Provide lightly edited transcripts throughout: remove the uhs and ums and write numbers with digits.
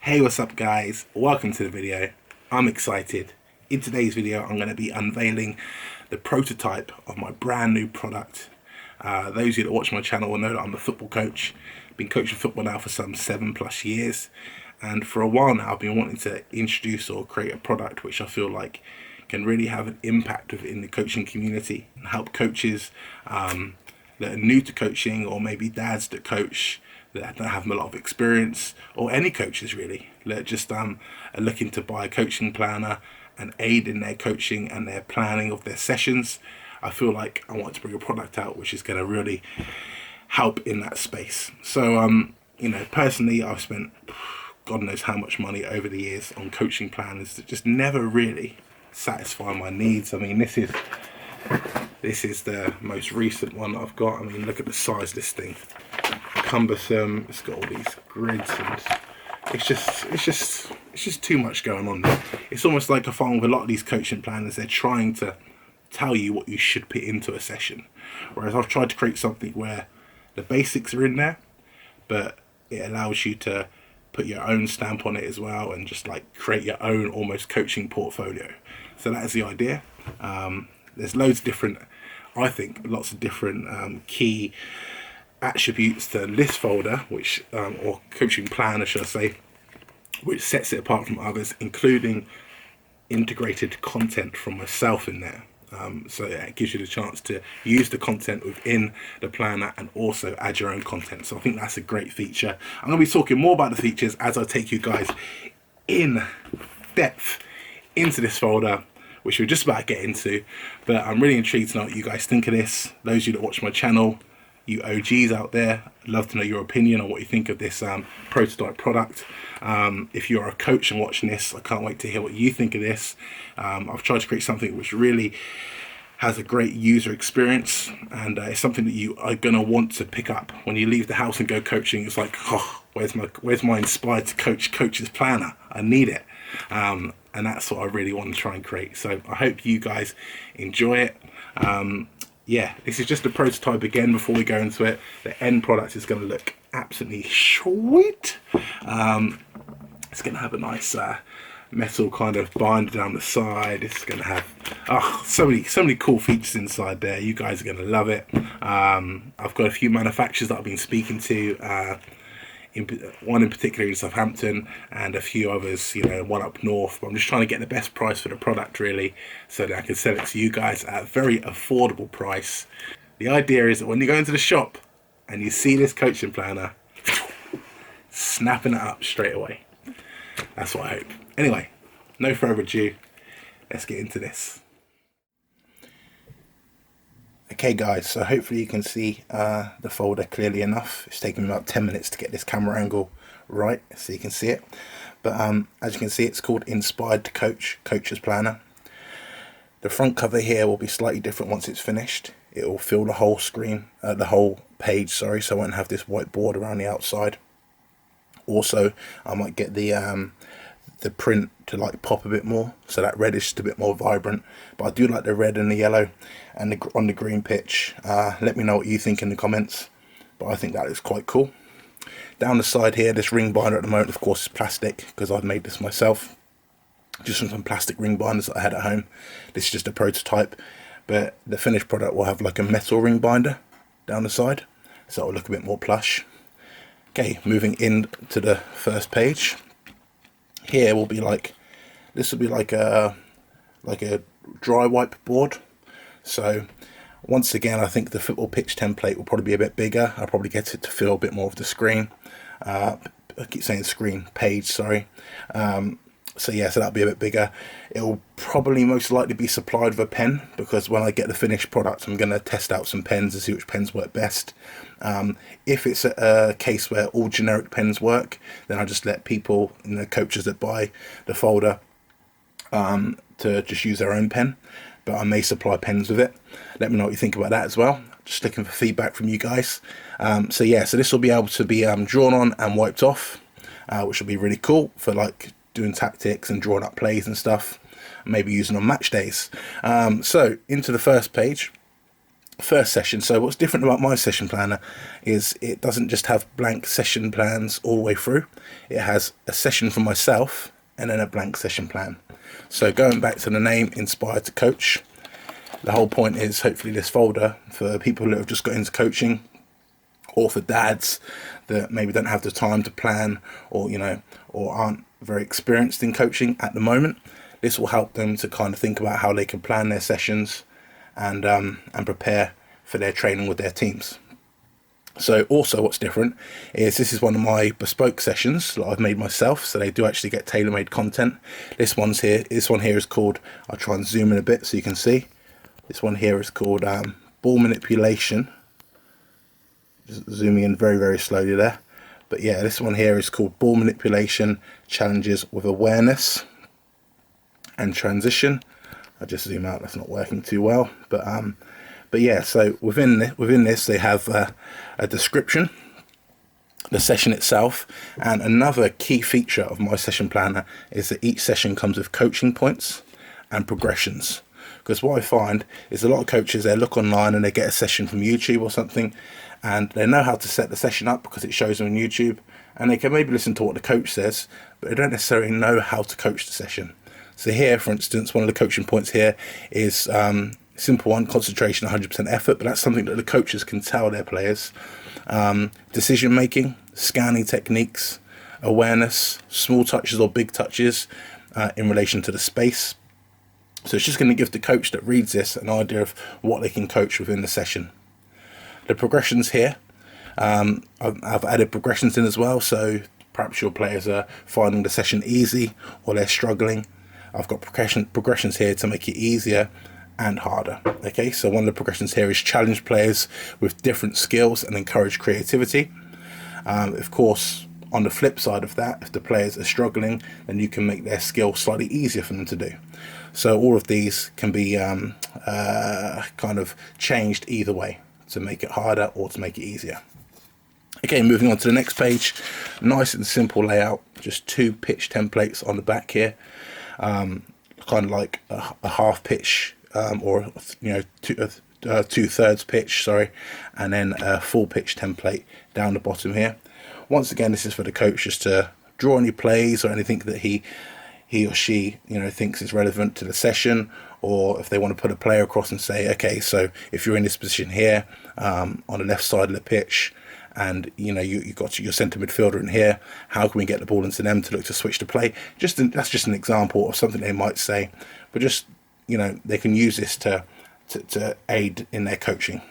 Hey, what's up guys? Welcome to the video. I'm excited. In today's video I'm going to be unveiling the prototype of my brand new product. Those of you that watch my channel will know that I'm a football coach. Been coaching football now for some 7+ years, and for a while now I've been wanting to introduce or create a product which I feel like can really have an impact within the coaching community and help coaches that are new to coaching, or maybe dads that coach that don't have a lot of experience, or any coaches really that just are looking to buy a coaching planner and aid in their coaching and their planning of their sessions. I feel like I want to bring a product out which is going to really help in that space. So personally I've spent God knows how much money over the years on coaching planners that just never really satisfy my needs. I mean, this is the most recent one I've got. I mean, look at the size of this thing. Cumbersome. It's got all these grids, and it's just too much going on there. It's almost like I find with a lot of these coaching planners, they're trying to tell you what you should put into a session, whereas I've tried to create something where the basics are in there, but it allows you to put your own stamp on it as well, and just like create your own almost coaching portfolio. So that is the idea. There's loads of different, I think, lots of different key attributes to this folder, which or coaching planner, should I say, which sets it apart from others, including integrated content from myself in there. So yeah, it gives you the chance to use the content within the planner and also add your own content. So I think that's a great feature. I'm going to be talking more about the features as I take you guys in depth into this folder, which we're just about to get into. But I'm really intrigued to know what you guys think of this. Those of you that watch my channel, you OGs out there, I'd love to know your opinion on what you think of this prototype product. If you're a coach and watching this, I can't wait to hear what you think of this. I've tried to create something which really has a great user experience, and it's something that you are going to want to pick up when you leave the house and go coaching. It's like, oh, where's my inspired to coach's planner? I need it. And that's what I really want to try and create. So I hope you guys enjoy it. Yeah, this is just a prototype again before we go into it. The end product is going to look absolutely sweet. It's going to have a nice metal kind of binder down the side. It's going to have so many cool features inside there. You guys are going to love it. I've got a few manufacturers that I've been speaking to. One in particular in Southampton, and a few others, one up north. But I'm just trying to get the best price for the product really, so that I can sell it to you guys at a very affordable price. The idea is that when you go into the shop and you see this coaching planner, snapping it up straight away. That's what I hope. Anyway, no further ado, let's get into this. Okay guys, so hopefully you can see the folder clearly enough. It's taken me about 10 minutes to get this camera angle right so you can see it. But as you can see, it's called Inspired to Coach, Coach's Planner. The front cover here will be slightly different once it's finished. It will fill the whole screen, the whole page, sorry, so I won't have this white board around the outside. Also, I might get the print to like pop a bit more, so that red is just a bit more vibrant. But I do like the red and the yellow and on the green pitch. Let me know what you think in the comments, but I think that is quite cool. Down the side here, this ring binder at the moment, of course, is plastic because I've made this myself, just from some plastic ring binders that I had at home. This is just a prototype, but the finished product will have like a metal ring binder down the side, so it will look a bit more plush. Okay, moving in to the first page. Here will be like, this will be like a dry wipe board. So once again, I think the football pitch template will probably be a bit bigger. I'll probably get it to fill a bit more of the screen. I keep saying screen, page, sorry. So yeah, so that'll be a bit bigger. It will probably most likely be supplied with a pen, because when I get the finished product, I'm going to test out some pens and see which pens work best. If it's a case where all generic pens work, then I just let people, coaches that buy the folder, to just use their own pen. But I may supply pens with it. Let me know what you think about that as well. Just looking for feedback from you guys. So yeah, so this will be able to be drawn on and wiped off, which will be really cool for like doing tactics and drawing up plays and stuff, maybe using on match days. So into the first page, first session. So what's different about my session planner is it doesn't just have blank session plans all the way through. It has a session for myself and then a blank session plan. So going back to the name, Inspired to Coach, the whole point is hopefully this folder for people who have just got into coaching, or for dads that maybe don't have the time to plan, or or aren't very experienced in coaching at the moment. This will help them to kind of think about how they can plan their sessions and prepare for their training with their teams. So also what's different is this is one of my bespoke sessions that I've made myself, so they do actually get tailor-made content. This one here is called, I'll try and zoom in a bit so you can see. This one here is called ball manipulation. Just zooming in very, very slowly there. But yeah, this one here is called ball manipulation challenges with awareness and transition. I'll just zoom out, that's not working too well. But yeah, so within this they have a description, the session itself, and another key feature of my session planner is that each session comes with coaching points and progressions. Because what I find is a lot of coaches, they look online and they get a session from YouTube or something, and they know how to set the session up because it shows them on YouTube, and they can maybe listen to what the coach says, but they don't necessarily know how to coach the session. So here, for instance, one of the coaching points here is simple one, concentration, 100% effort, but that's something that the coaches can tell their players. Decision making, scanning techniques, awareness, small touches or big touches in relation to the space. So it's just going to give the coach that reads this an idea of what they can coach within the session. The progressions here, I've added progressions in as well, so perhaps your players are finding the session easy or they're struggling. I've got progressions here to make it easier and harder. Okay, so one of the progressions here is challenge players with different skills and encourage creativity. Of course, on the flip side of that, if the players are struggling, then you can make their skill slightly easier for them to do. So all of these can be kind of changed either way, to make it harder or to make it easier. Okay, moving on to the next page. Nice and simple layout, just 2 pitch templates on the back here, kind of like a half pitch, or 2/3 pitch, sorry, and then a full pitch template down the bottom here. Once again, this is for the coach just to draw any plays or anything that he or she thinks is relevant to the session, or if they want to put a player across and say, okay, so if you're in this position here on the left side of the pitch, and you've got your centre midfielder in here, how can we get the ball into them to look to switch to play? That's just an example of something they might say, but just they can use this to aid in their coaching.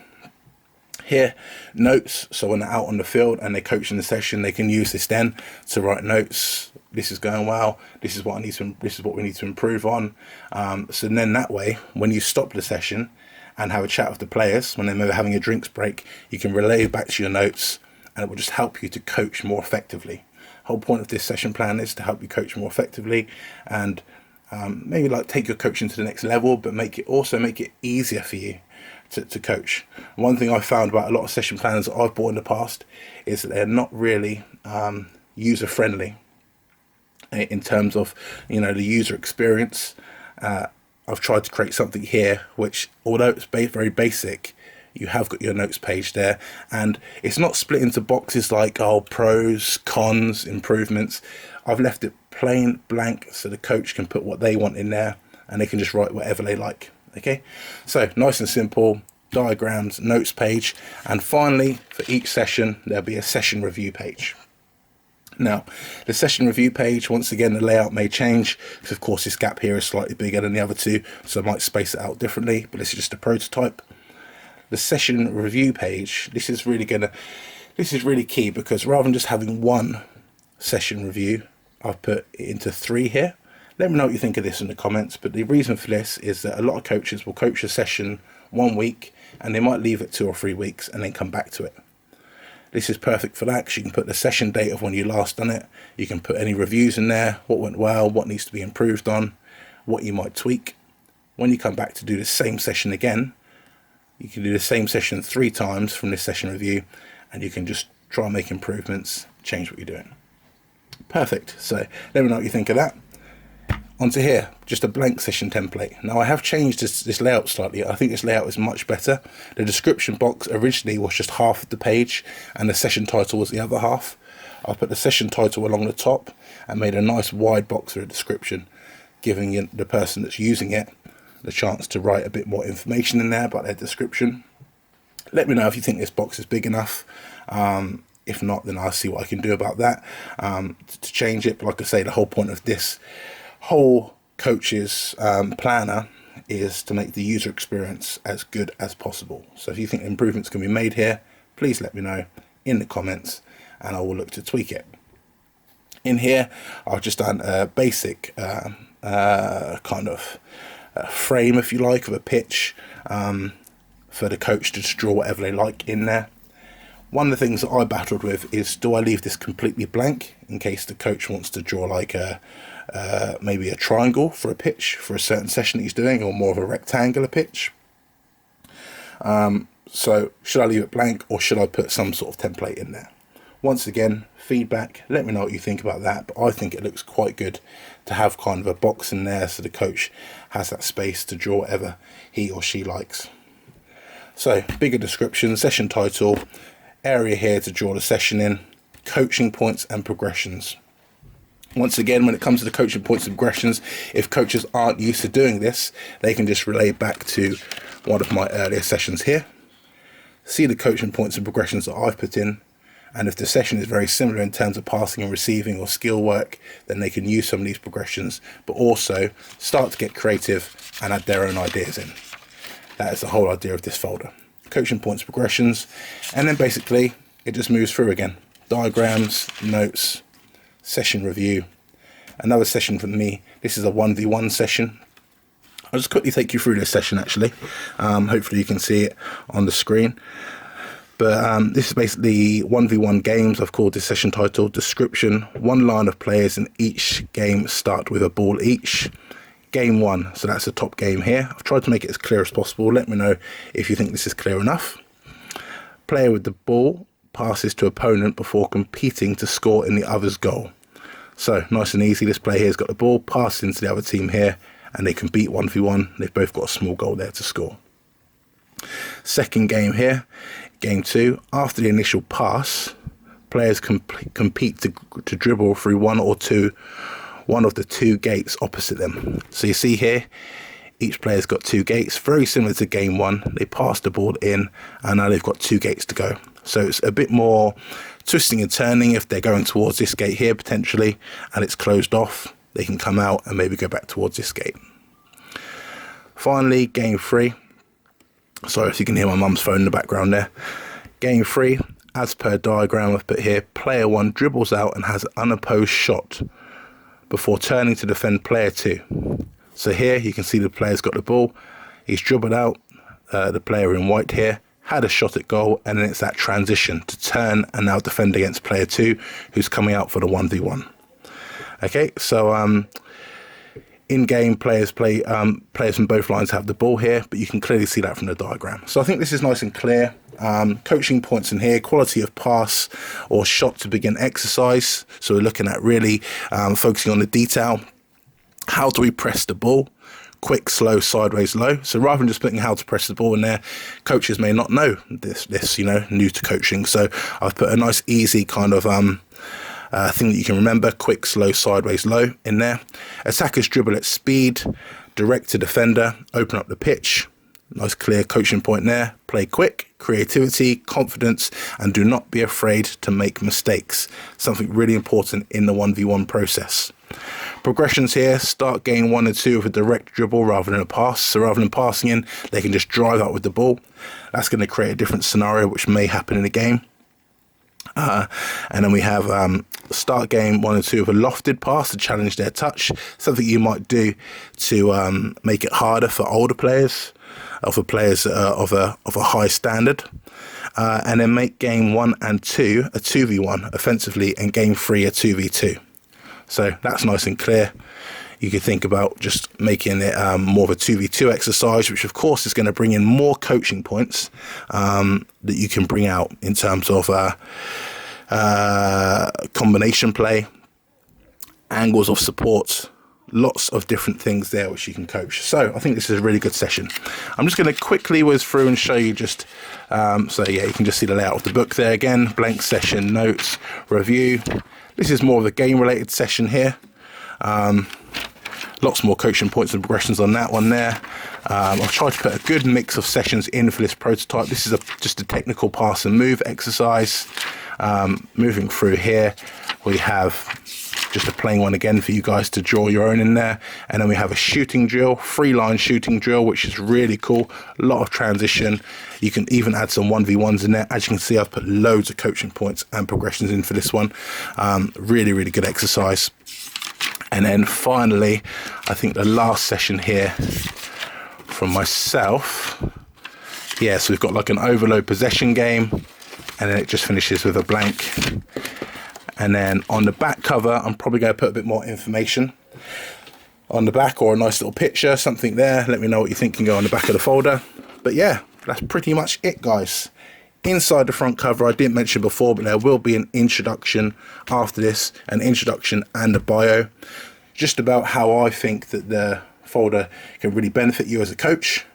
Here, notes, so when they're out on the field and they're coaching the session, they can use this then to write notes. This is going well, this is what we need to improve on. So then that way, when you stop the session and have a chat with the players, when they're maybe having a drinks break, you can relay back to your notes, and it will just help you to coach more effectively. The whole point of this session plan is to help you coach more effectively, and maybe like take your coaching to the next level, but make it easier for you to coach. One thing I found about a lot of session plans that I've bought in the past is that they're not really user friendly in terms of the user experience. I've tried to create something here which, although it's very basic, you have got your notes page there, and it's not split into boxes like pros, cons, improvements. I've left it plain blank so the coach can put what they want in there and they can just write whatever they like. Okay, so nice and simple, diagrams, notes page, and finally for each session there'll be a session review page. Now, the session review page, once again, the layout may change because, of course, this gap here is slightly bigger than the other two, so I might space it out differently, but this is just a prototype. The session review page, this is really key, because rather than just having one session review, I've put it into 3 here. Let me know what you think of this in the comments, but the reason for this is that a lot of coaches will coach a session 1 week and they might leave it 2 or 3 weeks and then come back to it. This is perfect for that, because you can put the session date of when you last done it. You can put any reviews in there, what went well, what needs to be improved on, what you might tweak. When you come back to do the same session again, you can do the same session 3 times from this session review, and you can just try and make improvements, change what you're doing. Perfect. So let me know what you think of that. Onto here, just a blank session template. Now I have changed this layout slightly. I think this layout is much better. The description box originally was just half of the page and the session title was the other half. I've put the session title along the top and made a nice wide box for a description, giving the person that's using it the chance to write a bit more information in there about their description. Let me know if you think this box is big enough. If not, then I'll see what I can do about that to change it. But like I say, the whole point of this whole coach's planner is to make the user experience as good as possible. So if you think improvements can be made here, please let me know in the comments and I will look to tweak it. In here, I've just done a basic kind of frame, if you like, of a pitch for the coach to just draw whatever they like in there. One of the things that I battled with is, do I leave this completely blank in case the coach wants to draw like maybe a triangle for a pitch for a certain session that he's doing, or more of a rectangular pitch? So should I leave it blank or should I put some sort of template in there? Once again, feedback, let me know what you think about that, but I think it looks quite good to have kind of a box in there so the coach has that space to draw whatever he or she likes. So bigger description, session title, area here to draw the session in, coaching points and progressions. Once again, when it comes to the coaching points and progressions, if coaches aren't used to doing this, they can just relay back to one of my earlier sessions here, see the coaching points and progressions that I've put in, and if the session is very similar in terms of passing and receiving or skill work, then they can use some of these progressions, but also start to get creative and add their own ideas in. That is the whole idea of this folder. Coaching points, progressions, and then basically it just moves through again. Diagrams, notes, session review. Another session for me, this is a 1v1 session. I'll just quickly take you through this session actually. Hopefully you can see it on the screen. But this is basically 1v1 games. I've called this session title description. One line of players in each game start with a ball each. Game one, so that's the top game here. I've tried to make it as clear as possible. Let me know if you think this is clear enough. Player with the ball passes to opponent before competing to score in the other's goal. So nice and easy. This player here's got the ball, passes into the other team here, and they compete 1v1. They've both got a small goal there to score. Second game here, game two. After the initial pass, players compete to dribble through one of the two gates opposite them. So you see here, each player's got two gates, very similar to game one. They pass the ball in and now they've got two gates to go. So it's a bit more twisting and turning. If they're going towards this gate here potentially and it's closed off, they can come out and maybe go back towards this gate. Finally, game three. Sorry if you can hear my mum's phone in the background there. Game three, as per diagram I've put here, player one dribbles out and has an unopposed shot before turning to defend player two. So here you can see the player's got the ball, he's dribbled out, the player in white here had a shot at goal, and then it's that transition to turn and now defend against player two who's coming out for the 1v1. Okay, so in-game players from both lines have the ball here, but you can clearly see that from the diagram. So I think this is nice and clear. Coaching points in here, quality of pass or shot to begin exercise. So we're looking at really focusing on the detail. How do we press the ball? Quick, slow, sideways, low. So rather than just putting how to press the ball in there, coaches may not know this, new to coaching. So I've put a nice, easy kind of thing that you can remember: quick, slow, sideways, low in there. Attackers dribble at speed, direct to defender, open up the pitch. Nice clear coaching point there. Play quick, creativity, confidence, and do not be afraid to make mistakes. Something really important in the 1v1 process. Progressions here, start game 1 and 2 with a direct dribble rather than a pass. So rather than passing in, they can just drive out with the ball. That's going to create a different scenario which may happen in the game. And then we have start game 1 and 2 with a lofted pass to challenge their touch. Something you might do to make it harder for older players, or for players of a high standard. And then make game 1 and 2 a 2v1 offensively, and game 3 a 2v2. So that's nice and clear. You could think about just making it more of a 2v2 exercise, which of course is going to bring in more coaching points that you can bring out in terms of combination play, angles of support, lots of different things there which you can coach. So I think this is a really good session. I'm just going to quickly whiz through and show you just so yeah, you can just see the layout of the book there again. Blank session, notes, review. This is more of a game related session here. Lots more coaching points and progressions on that one there. I've tried to put a good mix of sessions in for this prototype. This is just a technical pass and move exercise. Moving through here, we have just a plain one again for you guys to draw your own in there, and then we have a shooting drill, 3-line shooting drill, which is really cool. A lot of transition. You can even add some 1v1s in there. As you can see, I've put loads of coaching points and progressions in for this one. Really good exercise. And then finally, I think the last session here from myself, yeah, so we've got like an overload possession game, and then it just finishes with a blank. And then on the back cover, I'm probably going to put a bit more information on the back, or a nice little picture, something there. Let me know what you think can go on the back of the folder. But yeah, that's pretty much it, guys. Inside the front cover, I didn't mention before, but there will be an introduction after this, an introduction and a bio, just about how I think that the folder can really benefit you as a coach,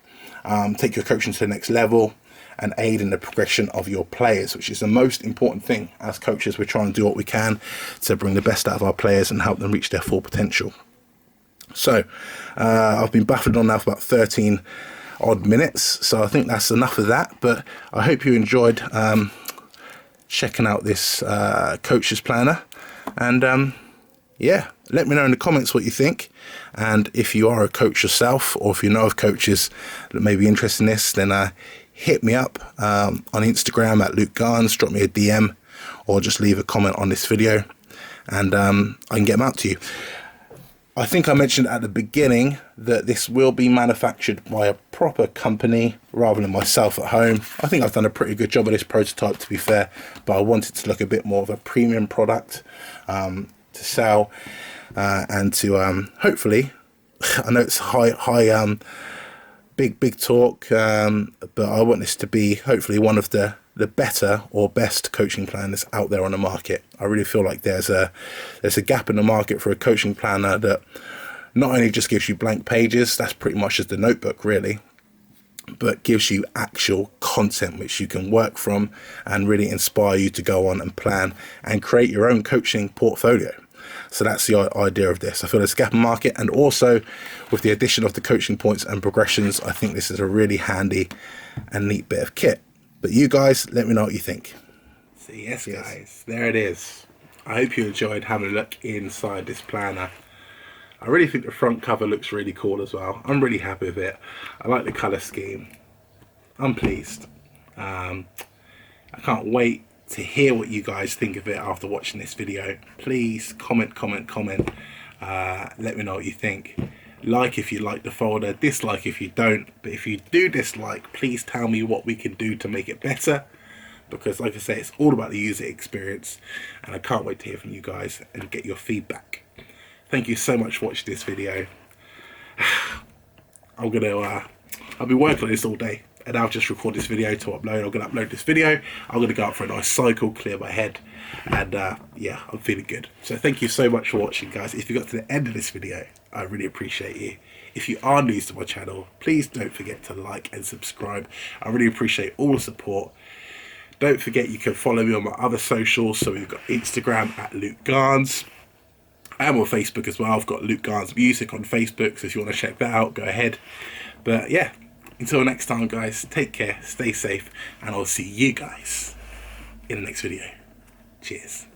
take your coaching to the next level, and aid in the progression of your players, which is the most important thing. As coaches, we're trying to do what we can to bring the best out of our players and help them reach their full potential. So I've been baffled on now for about 13 odd minutes, so I think that's enough of that. But I hope you enjoyed checking out this coach's planner, and yeah, let me know in the comments what you think. And if you are a coach yourself, or if you know of coaches that may be interested in this, then hit me up on Instagram at Luke Garns, drop me a DM, or just leave a comment on this video, and I can get them out to you. I think I mentioned at the beginning that this will be manufactured by a proper company rather than myself at home. I think I've done a pretty good job of this prototype, to be fair, but I wanted to look a bit more of a premium product to sell, and to hopefully, I know it's high big talk, but I want this to be hopefully one of the better or best coaching planners out there on the market. I really feel like there's a gap in the market for a coaching planner that not only just gives you blank pages, that's pretty much just a notebook really, but gives you actual content which you can work from and really inspire you to go on and plan and create your own coaching portfolio. So that's the idea of this. I feel there's a gap in the market, and also with the addition of the coaching points and progressions, I think this is a really handy and neat bit of kit. But you guys, let me know what you think. So yes guys, there it is. I hope you enjoyed having a look inside this planner. I really think the front cover looks really cool as well. I'm really happy with it. I like the colour scheme. I'm pleased. I can't wait to hear what you guys think of it after watching this video. Please comment. Let me know what you think. Like if you like the folder, dislike if you don't. But if you do dislike, please tell me what we can do to make it better, because like I say, it's all about the user experience, and I can't wait to hear from you guys and get your feedback. Thank you so much for watching this video. I'll be working on this all day, and I'll just record this video to upload. I'm going to upload this video. I'm going to go out for a nice cycle, clear my head, and yeah, I'm feeling good. So thank you so much for watching, guys. If you got to the end of this video, I really appreciate you. If you are new to my channel, please don't forget to like and subscribe. I really appreciate all the support. Don't forget you can follow me on my other socials. So we've got Instagram at Luke Garns. I'm on Facebook as well. I've got Luke Garns Music on Facebook, so if you want to check that out, go ahead. But yeah, until next time, guys, take care, stay safe, and I'll see you guys in the next video. Cheers.